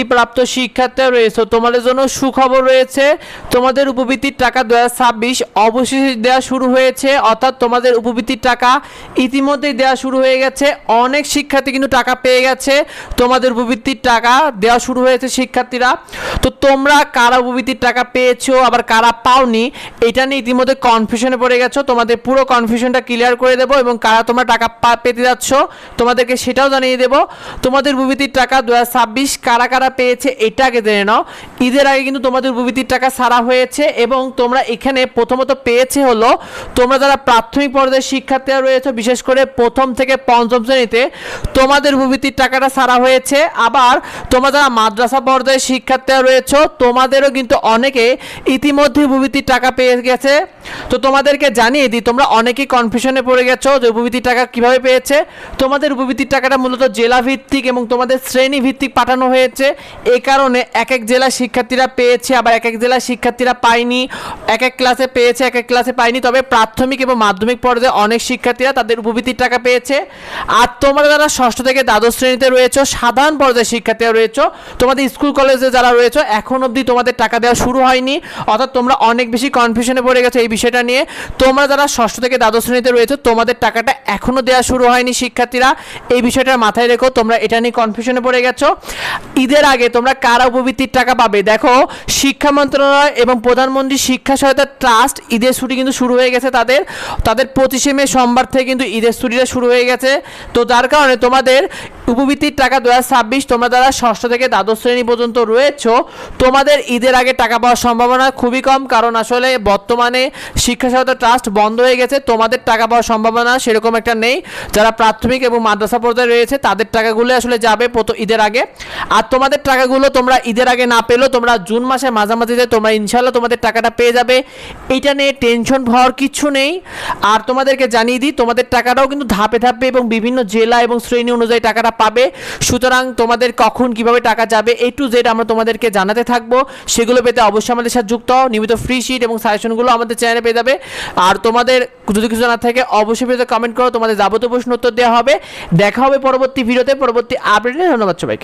প্রাপ্ত শিক্ষার্থীরা রয়েছে তোমাদের জন্য সুখবর রয়েছে। তোমাদের উপবৃত্তির টাকা 2026 অবশেষে দেওয়া শুরু হয়েছে, অর্থাৎ তোমাদের উপবৃত্তির টাকা ইতিমধ্যেই দেওয়া শুরু হয়ে গেছে। অনেক শিক্ষার্থী কিন্তু টাকা পেয়ে গেছে, তোমাদের উপবৃত্তির টাকা দেওয়া শুরু হয়েছে শিক্ষার্থীরা। তো তোমরা কারা উপবৃত্তির টাকা পেয়েছো আবার কারা পাওনি এটা নিয়ে ইতিমধ্যে কনফিউশনে পড়ে গেছো। তোমাদের পুরো কনফিউশনটা ক্লিয়ার করে দেবো এবং কারা তোমরা টাকা পেতে যাচ্ছ তোমাদেরকে সেটাও জানিয়ে দেবো। তোমাদের উপবৃত্তির টাকা 2026 কারা কারা পেয়েছে এটা আগে জেনে নাও। ঈদের আগে কিন্তু তোমাদের উপবৃত্তির টাকা ছাড়া হয়েছে এবং তোমরা এখানে প্রথমত পেয়েছে হলো তোমরা যারা প্রাথমিক পর্যায়ের শিক্ষার্থীরা রয়েছে, বিশেষ করে প্রথম থেকে পঞ্চম শ্রেণীতে তোমাদের উপবৃত্তির টাকাটা ছাড়া হয়েছে। আবার তোমরা যারা মাদ্রাসা পর্যায়ের শিক্ষার্থীরা রয়েছে তোমাদেরও কিন্তু অনেকে ইতিমধ্যে উপবৃত্তির টাকা পেয়ে গেছে। তো তোমাদেরকে জানিয়ে দিই, তোমরা অনেকেই কনফিউশনে পড়ে গেছো যে উপবৃত্তির টাকা কিভাবে পেয়েছে। তোমাদের উপবৃত্তির টাকাটা মূলত জেলা ভিত্তিক এবং তোমাদের শ্রেণী ভিত্তিক পাঠানো হয়েছে। এই কারণে এক এক জেলার শিক্ষার্থীরা পেয়েছে, আবার এক এক জেলার শিক্ষার্থীরা পায়নি, এক এক ক্লাসে পেয়েছে এক এক ক্লাসে পায়নি। তবে প্রাথমিক এবং মাধ্যমিক পর্যায়ে অনেক শিক্ষার্থীরা তাদের উপবৃত্তির টাকা পেয়েছে। আর তোমরা যারা ষষ্ঠ থেকে দ্বাদশ শ্রেণীতে রয়েছে, সাধারণ পর্যায়ের শিক্ষার্থীরা রয়েছে, তোমাদের স্কুল কলেজে যারা রয়েছে এখন অবধি তোমাদের টাকা দেওয়া শুরু হয়নি, অর্থাৎ তোমরা অনেক বেশি কনফিউশনে পড়ে গেছো এই বিষয়টা নিয়ে। তোমরা যারা ষষ্ঠ থেকে দ্বাদশ শ্রেণীতে রয়েছে তোমাদের টাকাটা এখনও দেওয়া শুরু হয়নি শিক্ষার্থীরা, এই বিষয়টা মাথায় রেখো। তোমরা এটা নিয়ে কনফিউশনে পড়ে গেছো। ঈদের আগে তোমরা কারা উপবৃত্তির টাকা পাবে দেখো, শিক্ষা মন্ত্রণালয় এবং প্রধানমন্ত্রী শিক্ষা সহায়তা ট্রাস্ট ঈদের ছুটি কিন্তু শুরু হয়ে গেছে। তাদের 25শে মে সোমবার থেকে কিন্তু ঈদের ছুটিটা শুরু হয়ে গেছে। তো যার কারণে তোমাদের উপবৃত্তির টাকা 2026 তোমরা যারা ষষ্ঠ থেকে দ্বাদশ শ্রেণী পর্যন্ত রয়েছে তোমাদের ঈদের আগে টাকা পাওয়ার সম্ভাবনা খুবই কম, কারণ আসলে বর্তমানে শিক্ষা সহায়তা ট্রাস্ট বন্ধ হয়ে গেছে। তোমাদের টাকা পাওয়ার সম্ভাবনা সেরকম একটা নেই। যারা প্রাথমিক এবং মাদ্রাসা পর্যায়ে রয়েছে তাদের টাকাগুলো আসলে যাবে ঈদের আগে। আর তোমাদের টাকাগুলো তোমরা ঈদের আগে না পেলেও তোমরা জুন মাসের মাঝামাঝিতে তোমরা ইনশাল্লাহ তোমাদের টাকাটা পেয়ে যাবে, এটা নিয়ে টেনশন হওয়ার কিছু নেই। আর তোমাদেরকে জানিয়ে দিই, তোমাদের টাকাটাও কিন্তু ধাপে ধাপে এবং বিভিন্ন জেলা এবং শ্রেণী অনুযায়ী টাকাটা পাবে। সুতরাং তোমাদের কখন কিভাবে টাকা যাবে A to Z আমরা তোমাদেরকে জানাতে থাকবো। সেগুলো পেতে অবশ্যই আমাদের সাথে যুক্ত হও। নিয়মিত ফ্রি শিট এবং সাজেশনগুলো আমাদের চ্যানেলে পেয়ে যাবে। আর তোমাদের যদি কিছু না থাকে অবশ্যই ভিডিওতে কমেন্ট করো, তোমাদের যাবতীয় প্রশ্ন উত্তর দেওয়া হবে। দেখা হবে পরবর্তী ভিডিওতে, পরবর্তী আপডেটে। ধন্যবাদ সবাইকে।